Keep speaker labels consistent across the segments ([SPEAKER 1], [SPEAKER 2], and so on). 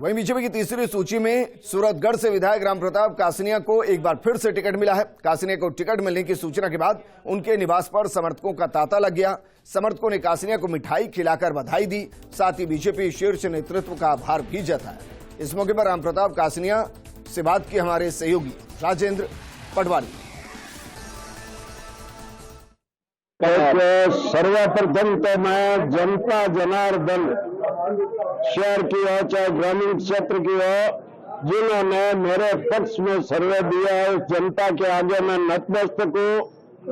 [SPEAKER 1] वहीं बीजेपी की तीसरी सूची में सूरतगढ़ से विधायक रामप्रताप कासनिया को एक बार फिर से टिकट मिला है। कासनिया को टिकट मिलने की सूचना के बाद उनके निवास पर समर्थकों का तांता लग गया। समर्थकों ने कासनिया को मिठाई खिलाकर बधाई दी, साथ ही बीजेपी शीर्ष नेतृत्व का आभार भी जताया। इस मौके पर रामप्रताप कासनिया से बात की हमारे सहयोगी राजेंद्र पटवारी।
[SPEAKER 2] सर्वप्रथम तो मैं जनता जनार्दन शहर की हो चाहे ग्रामीण क्षेत्र की हो, जिन्होंने मेरे पक्ष में सर्वे दिया है, उस जनता के आगे मैं नतमस्तक हूँ,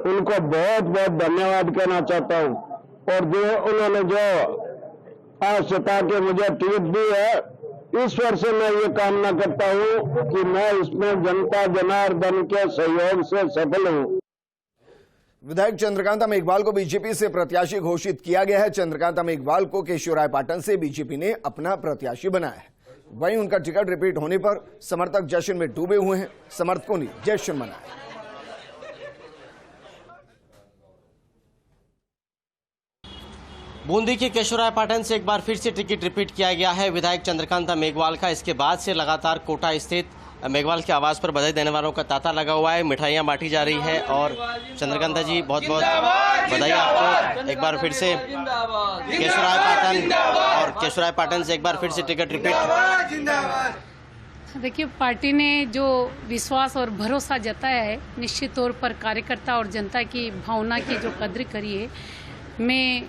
[SPEAKER 2] उनको बहुत बहुत धन्यवाद कहना चाहता हूँ। और जो उन्होंने जो आस जता के मुझे टिकट दी है, ईश्वर से मैं ये कामना करता हूँ कि मैं इसमें जनता जनार्दन के सहयोग से सफल हूँ।
[SPEAKER 1] विधायक चंद्रकांता मेघवाल को बीजेपी से प्रत्याशी घोषित किया गया है। चंद्रकांता मेघवाल को केशवरायपाटन से बीजेपी ने अपना प्रत्याशी बनाया है। वहीं उनका टिकट रिपीट होने पर समर्थक जश्न में डूबे हुए हैं। समर्थकों ने जश्न मनाया।
[SPEAKER 3] बूंदी के केशवरायपाटन से एक बार फिर से टिकट रिपीट किया गया है विधायक चंद्रकांता मेघवाल का। इसके बाद से लगातार कोटा स्थित मेघवाल के आवास पर बधाई देने वालों का तांता लगा हुआ है, मिठाइयां बांटी जा रही है। और चंद्रकांता जी बहुत बहुत बधाई आपको एक बार फिर से केशवरायपाटन, और केशवरायपाटन से एक बार फिर से टिकट रिपीट।
[SPEAKER 4] देखिए, पार्टी ने जो विश्वास और भरोसा जताया है, निश्चित तौर पर कार्यकर्ता और जनता की भावना की जो कद्र करी है, मैं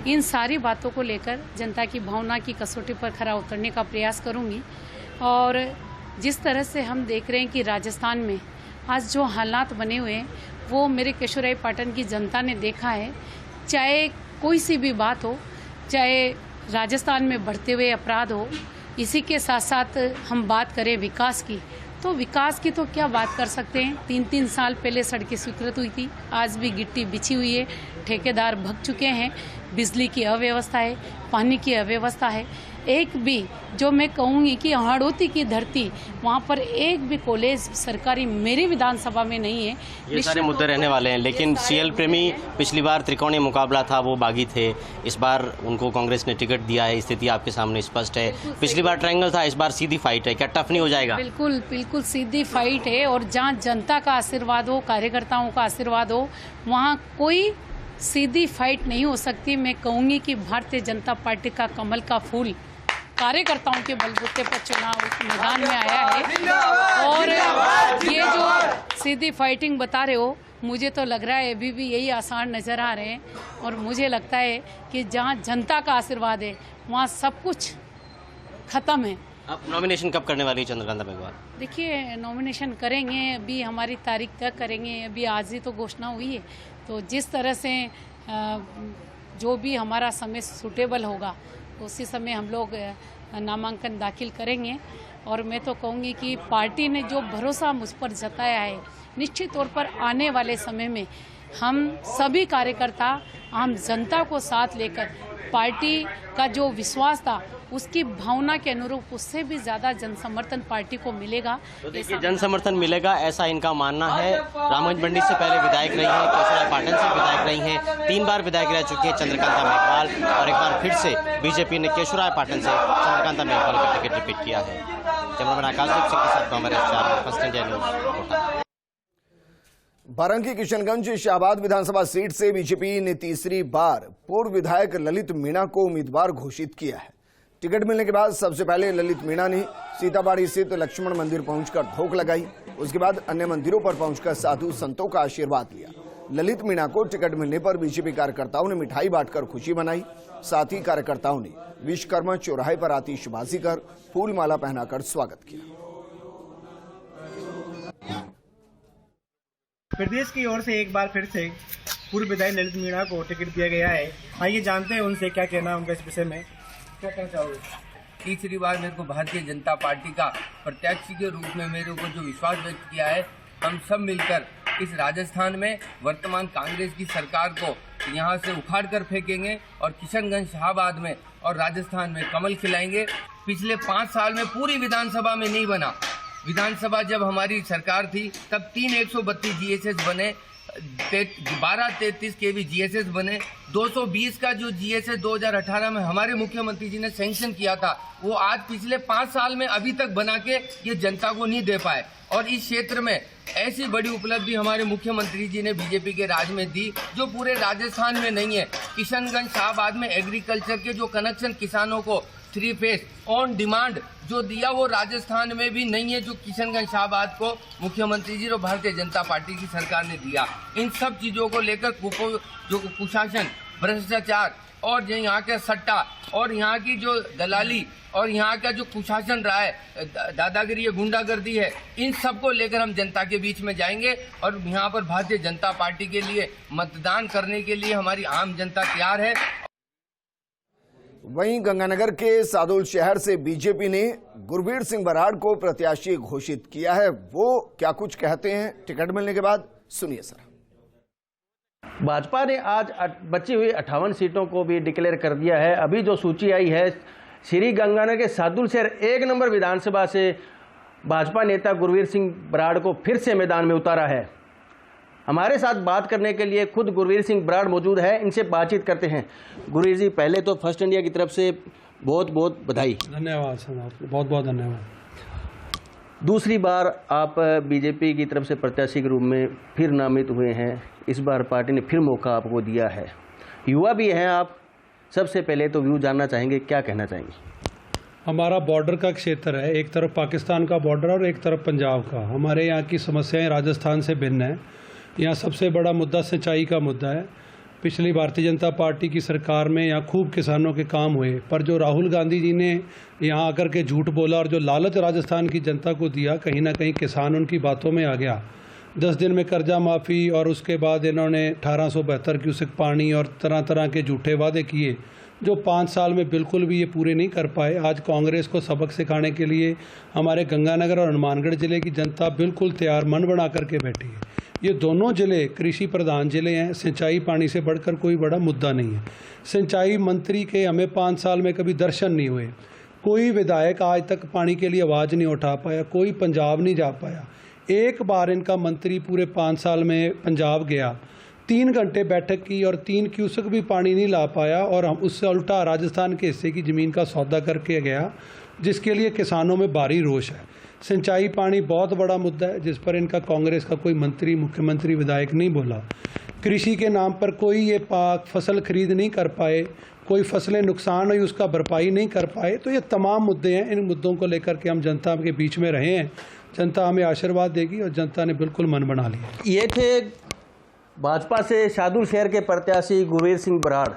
[SPEAKER 4] इन सारी बातों को लेकर जनता की भावना की कसौटी पर खरा उतरने का प्रयास करूंगी। और जिस तरह से हम देख रहे हैं कि राजस्थान में आज जो हालात बने हुए हैं, वो मेरे केशवरायपाटन की जनता ने देखा है। चाहे कोई सी भी बात हो, चाहे राजस्थान में बढ़ते हुए अपराध हो, इसी के साथ साथ हम बात करें विकास की, तो विकास की तो क्या बात कर सकते हैं। 3-3 साल पहले सड़कें स्वीकृत हुई थी, आज भी गिट्टी बिछी हुई है, ठेकेदार भग चुके हैं, बिजली की अव्यवस्था है, पानी की अव्यवस्था है। एक भी जो मैं कहूँगी कि हाड़ौती की धरती, वहाँ पर एक भी कॉलेज सरकारी मेरी विधानसभा में नहीं है।
[SPEAKER 3] ये सारे मुद्दे रहने वाले हैं, लेकिन सीएल प्रेमी पिछली बार त्रिकोणीय मुकाबला था, वो बागी थे। इस बार उनको कांग्रेस ने टिकट दिया है, स्थिति आपके सामने स्पष्ट है। पिछली बार ट्रायंगल था, इस बार सीधी फाइट है, क्या टफ नहीं हो जाएगा?
[SPEAKER 4] बिल्कुल बिल्कुल सीधी फाइट है। और जहाँ जनता का आशीर्वाद हो, कार्यकर्ताओं का आशीर्वाद हो, वहाँ कोई सीधी फाइट नहीं हो सकती। मैं कहूँगी कि भारतीय जनता पार्टी का कमल का फूल कार्यकर्ताओं के बलबूते पर चुनाव मैदान में आया है। और ये जो सीधी फाइटिंग बता रहे हो, मुझे तो लग रहा है अभी भी यही आसान नजर आ रहे हैं। और मुझे लगता है कि जहां जनता का आशीर्वाद है, वहां सब कुछ खत्म है।
[SPEAKER 3] आप नॉमिनेशन कब करने वाली है चंद्रकांता मेघवाल?
[SPEAKER 4] देखिए, नॉमिनेशन करेंगे, अभी हमारी तारीख तय करेंगे, अभी आज ही तो घोषणा हुई है। तो जिस तरह से जो भी हमारा समय सूटेबल होगा, उसी समय हम लोग नामांकन दाखिल करेंगे। और मैं तो कहूँगी कि पार्टी ने जो भरोसा मुझ पर जताया है, निश्चित तौर पर आने वाले समय में हम सभी कार्यकर्ता आम जनता को साथ लेकर पार्टी का जो विश्वास था, उसकी भावना के अनुरूप उससे भी ज्यादा जन समर्थन पार्टी को मिलेगा।
[SPEAKER 3] तो देखिए, जन समर्थन मिलेगा ऐसा इनका मानना है। रामगंज मंडी से पहले विधायक रही हैं, केशवरायपाटन से विधायक रही हैं, 3 बार विधायक रह चुकी है चंद्रकांता मेघवाल। और एक बार फिर से बीजेपी ने केशवरायपाटन से चंद्रकांता मेघवाल का टिकट रिपीट किया है। कैमरामैन आकाशदीप सिंह के साथ हमारे First India News Kota.
[SPEAKER 1] Baranki Kishanganj Shahbad विधानसभा सीट से बीजेपी ने तीसरी बार पूर्व विधायक ललित मीणा को उम्मीदवार घोषित किया है। टिकट मिलने के बाद सबसे पहले ललित मीणा ने सीताबाड़ी स्थित लक्ष्मण मंदिर पहुंचकर धोख लगाई। उसके बाद अन्य मंदिरों पर पहुंचकर साधु संतों का आशीर्वाद लिया। ललित मीणा को टिकट मिलने पर बीजेपी कार्यकर्ताओं ने मिठाई बांटकर खुशी मनाई। साथ ही कार्यकर्ताओं ने विश्वकर्मा चौराहे पर आतिशबाजी कर फूल माला पहनाकर स्वागत किया।
[SPEAKER 5] प्रदेश की ओर से एक बार फिर से पूर्व विधायक ललित मीणा को टिकट दिया गया है। आइए जानते हैं उनसे क्या कहना उनका इस विषय में। क्या कहना चाहोगे?
[SPEAKER 6] तीसरी बार मेरे को भारतीय जनता पार्टी का प्रत्याशी के रूप में मेरे को जो विश्वास व्यक्त किया है, हम सब मिलकर इस राजस्थान में वर्तमान कांग्रेस की सरकार को यहाँ से उखाड़ कर फेंकेंगे और किशनगंज शाहबाद में और राजस्थान में कमल खिलाएंगे। पिछले 5 साल में पूरी विधानसभा में नहीं बना। विधानसभा जब हमारी सरकार थी तब 3 132 GSS बने, 1233 kV GSS बने। 220 का जो GSS 2018 में हमारे मुख्यमंत्री जी ने सैंक्शन किया था, वो आज पिछले 5 साल में अभी तक बना के ये जनता को नहीं दे पाए। और इस क्षेत्र में ऐसी बड़ी उपलब्धि हमारे मुख्यमंत्री जी ने बीजेपी के राज में दी जो पूरे राजस्थान में नहीं है। किशनगंज शाहबाद में एग्रीकल्चर के जो कनेक्शन किसानों को 3 फेस ऑन डिमांड जो दिया, वो राजस्थान में भी नहीं है, जो किशनगंज शाहबाद को मुख्यमंत्री जी और भारतीय जनता पार्टी की सरकार ने दिया। इन सब चीज़ों को लेकर जो कुशासन, भ्रष्टाचार और जो यहाँ के सट्टा और यहाँ की जो दलाली और यहाँ का जो कुशासन रहा है, दादागिरी, गुंडागर्दी है, इन सब को लेकर हम जनता के बीच में जाएंगे और यहाँ पर भारतीय जनता पार्टी के लिए मतदान करने के लिए हमारी आम जनता तैयार है।
[SPEAKER 1] वहीं गंगानगर के सादुल शहर से बीजेपी ने गुरवीर सिंह बराड़ को प्रत्याशी घोषित किया है। वो क्या कुछ कहते हैं टिकट मिलने के बाद, सुनिए सर।
[SPEAKER 7] भाजपा ने आज बची हुई 58 सीटों को भी डिक्लेयर कर दिया है। अभी जो सूची आई है, श्री गंगानगर के सादुल शहर 1 नंबर विधानसभा से भाजपा नेता गुरवीर सिंह बराड़ को फिर से मैदान में उतारा है। हमारे साथ बात करने के लिए खुद गुरवीर सिंह बराड़ मौजूद है, इनसे बातचीत करते हैं। गुरवीर जी, पहले तो फर्स्ट इंडिया की तरफ से बहुत बहुत बधाई।
[SPEAKER 8] धन्यवाद सर, आपको बहुत बहुत धन्यवाद।
[SPEAKER 7] दूसरी बार आप बीजेपी की तरफ से प्रत्याशी के रूप में फिर नामित हुए हैं। इस बार पार्टी ने फिर मौका आपको दिया है, युवा भी हैं आप। सबसे पहले तो व्यू जानना चाहेंगे, क्या कहना चाहेंगे?
[SPEAKER 8] हमारा बॉर्डर का क्षेत्र है, एक तरफ पाकिस्तान का बॉर्डर और एक तरफ पंजाब का। हमारे यहाँ की समस्याएं राजस्थान से भिन्न है। यहाँ सबसे बड़ा मुद्दा सिंचाई का मुद्दा है। पिछली भारतीय जनता पार्टी की सरकार में यहाँ खूब किसानों के काम हुए, पर जो राहुल गांधी जी ने यहाँ आकर के झूठ बोला और जो लालच राजस्थान की जनता को दिया, कहीं ना कहीं किसान उनकी बातों में आ गया। 10 दिन में कर्जा माफ़ी और उसके बाद इन्होंने 1872 क्यूसेक पानी और तरह तरह के झूठे वादे किए जो 5 साल में बिल्कुल भी ये पूरे नहीं कर पाए। आज कांग्रेस को सबक सिखाने के लिए हमारे गंगानगर और हनुमानगढ़ जिले की जनता बिल्कुल तैयार मन बना करके बैठी है। ये दोनों जिले कृषि प्रधान जिले हैं। सिंचाई पानी से बढ़कर कोई बड़ा मुद्दा नहीं है। सिंचाई मंत्री के हमें 5 साल में कभी दर्शन नहीं हुए। कोई विधायक आज तक पानी के लिए आवाज़ नहीं उठा पाया, कोई पंजाब नहीं जा पाया। एक बार इनका मंत्री पूरे 5 साल में पंजाब गया, 3 घंटे बैठक की और 3 क्यूसेक भी पानी नहीं ला पाया, और हम उससे उल्टा राजस्थान के हिस्से की ज़मीन का सौदा करके गया, जिसके लिए किसानों में भारी रोष है। सिंचाई पानी बहुत बड़ा मुद्दा है जिस पर इनका कांग्रेस का कोई मंत्री, मुख्यमंत्री, विधायक नहीं बोला। कृषि के नाम पर कोई ये पाक फसल खरीद नहीं कर पाए, कोई फसलें नुकसान हुई उसका भरपाई नहीं कर पाए। तो ये तमाम मुद्दे हैं। इन मुद्दों को लेकर के हम जनता के बीच में रहे हैं। जनता हमें आशीर्वाद देगी और जनता ने बिल्कुल मन बना लिया।
[SPEAKER 7] ये थे भाजपा से सादुल शहर के प्रत्याशी गुरवीर सिंह बराड़।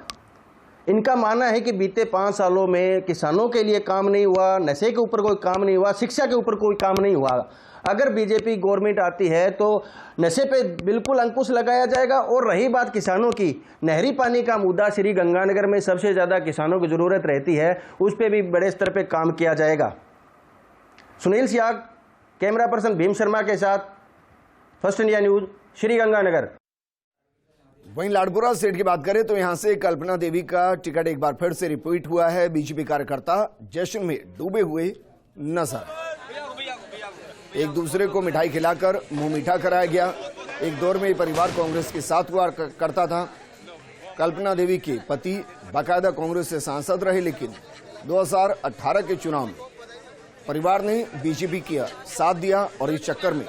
[SPEAKER 7] इनका मानना है कि बीते 5 सालों में किसानों के लिए काम नहीं हुआ, नशे के ऊपर कोई काम नहीं हुआ, शिक्षा के ऊपर कोई काम नहीं हुआ। अगर बीजेपी गवर्नमेंट आती है तो नशे पे बिल्कुल अंकुश लगाया जाएगा। और रही बात किसानों की, नहरी पानी का मुद्दा श्री गंगानगर में सबसे ज़्यादा किसानों की ज़रूरत रहती है, उस पर भी बड़े स्तर पर काम किया जाएगा। सुनील सियाग, कैमरा पर्सन भीम शर्मा के साथ, first India news, Shri Ganganagar.
[SPEAKER 1] वहीं लाडपुरा सीट की बात करें तो यहां से कल्पना देवी का टिकट एक बार फिर से रिपीट हुआ है। बीजेपी कार्यकर्ता जश्न में डूबे हुए नजर, एक दूसरे को मिठाई खिलाकर मुंह मीठा कराया गया। एक दौर में ये परिवार कांग्रेस के साथ हुआ करता था। कल्पना देवी के पति बाकायदा कांग्रेस से सांसद रहे, लेकिन 2018 के चुनाव में परिवार ने बीजेपी का साथ दिया और इस चक्कर में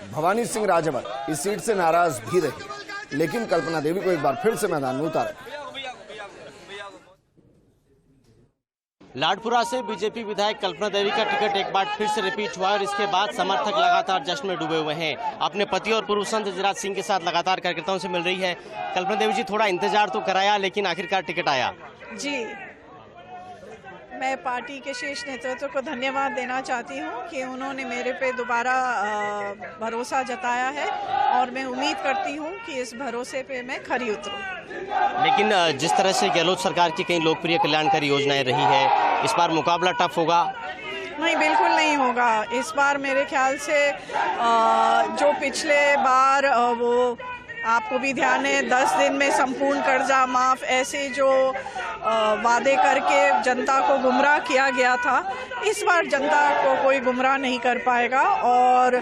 [SPEAKER 1] भवानी सिंह राजावत इस सीट से नाराज भी रहे, लेकिन कल्पना देवी को एक बार फिर से मैदान में उतारा।
[SPEAKER 3] लाडपुरा से बीजेपी विधायक कल्पना देवी का टिकट एक बार फिर से रिपीट हुआ और इसके बाद समर्थक लगातार जश्न में डूबे हुए हैं। अपने पति और पूर्व संत जयराज सिंह के साथ लगातार कार्यकर्ताओं से मिल रही है। कल्पना देवी जी, थोड़ा इंतजार तो कराया लेकिन आखिरकार टिकट आया।
[SPEAKER 9] जी, मैं पार्टी के शीर्ष नेतृत्व को धन्यवाद देना चाहती हूं कि उन्होंने मेरे पे दोबारा भरोसा जताया है और मैं उम्मीद करती हूं कि इस भरोसे पे मैं खरी उतरूं।
[SPEAKER 3] लेकिन जिस तरह से गहलोत सरकार की कई लोकप्रिय कल्याणकारी योजनाएं रही है, इस बार मुकाबला टफ होगा?
[SPEAKER 9] नहीं, बिल्कुल नहीं होगा। इस बार मेरे ख्याल से जो पिछले बार वो आपको भी ध्यान है 10 दिन में संपूर्ण कर्जा माफ, ऐसे जो वादे करके जनता को गुमराह किया गया था, इस बार जनता को कोई गुमराह नहीं कर पाएगा। और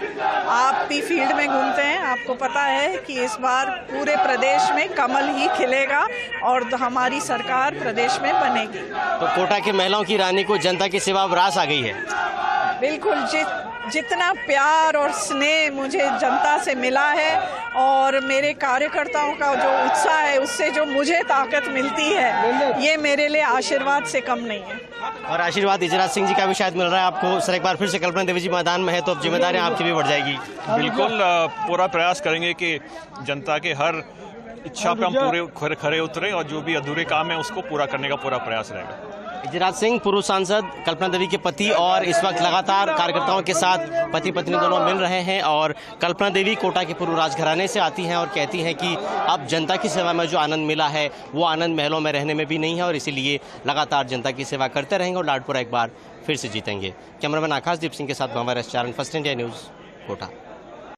[SPEAKER 9] आप भी फील्ड में घूमते हैं, आपको पता है कि इस बार पूरे प्रदेश में कमल ही खिलेगा और हमारी सरकार प्रदेश में बनेगी।
[SPEAKER 3] तो कोटा की महिलाओं की रानी को जनता की सेवा अब रास आ गई है।
[SPEAKER 9] बिल्कुल, जितना प्यार और स्नेह मुझे जनता से मिला है और मेरे कार्यकर्ताओं का जो उत्साह है, उससे जो मुझे ताकत मिलती है, ये मेरे लिए आशीर्वाद से कम नहीं है।
[SPEAKER 3] और आशीर्वाद इजराज सिंह जी का भी शायद मिल रहा है आपको। सर, एक बार फिर से कल्पना देवी जी मैदान में है तो अब जिम्मेदारियां आपकी भी बढ़ जाएगी।
[SPEAKER 10] बिल्कुल, पूरा प्रयास करेंगे कि जनता के हर इच्छा पे हम पूरे खरे उतरे और जो भी अधूरे काम है उसको पूरा करने का पूरा प्रयास रहेगा।
[SPEAKER 3] इजराज सिंह, पूर्व सांसद, कल्पना देवी के पति, और इस वक्त लगातार कार्यकर्ताओं के साथ पति पत्नी दोनों मिल रहे हैं। और कल्पना देवी कोटा के पूर्व राजघराने से आती हैं और कहती हैं कि अब जनता की सेवा में जो आनंद मिला है वो आनंद महलों में रहने में भी नहीं है और इसीलिए लगातार जनता की सेवा करते रहेंगे और लाडपुरा एक बार फिर से जीतेंगे। कैमरामैन आकाशदीप सिंह के साथ भंवर एस चारण, फर्स्ट इंडिया न्यूज़, कोटा।